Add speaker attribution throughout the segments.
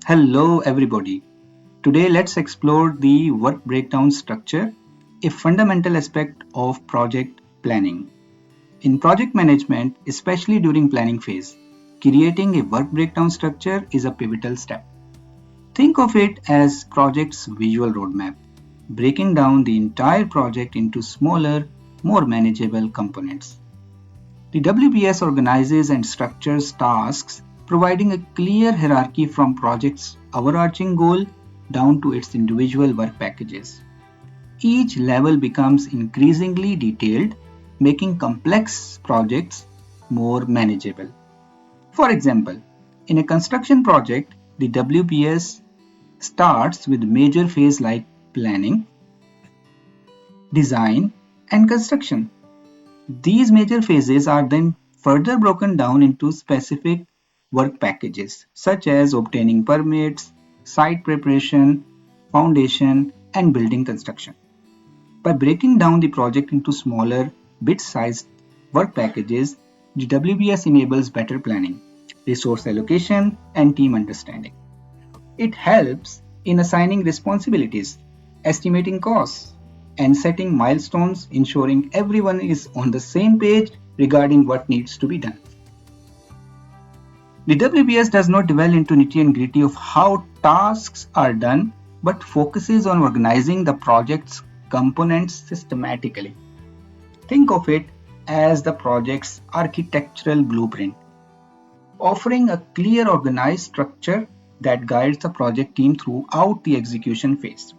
Speaker 1: Hello everybody. Today let's explore the work breakdown structure, a fundamental aspect of project planning. In project management, especially during planning phase, creating a work breakdown structure is a pivotal step. Think of it as project's visual roadmap, breaking down the entire project into smaller, more manageable components. The WBS organizes and structures tasks, providing a clear hierarchy from project's overarching goal down to its individual work packages. Each level becomes increasingly detailed, making complex projects more manageable. For example, in a construction project, the WBS starts with major phase like planning, design, and construction. These major phases are then further broken down into specific work packages such as obtaining permits, site preparation, foundation, and building construction. By breaking down the project into smaller, bit-sized work packages, the WBS enables better planning, resource allocation, and team understanding. It helps in assigning responsibilities, estimating costs, and setting milestones, ensuring everyone is on the same page regarding what needs to be done. The WBS does not delve into nitty and gritty of how tasks are done, but focuses on organizing the project's components systematically. Think of it as the project's architectural blueprint, offering a clear organized structure that guides the project team throughout the execution phase.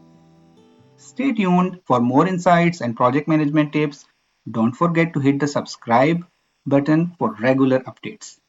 Speaker 1: Stay tuned for more insights and project management tips. Don't forget to hit the subscribe button for regular updates.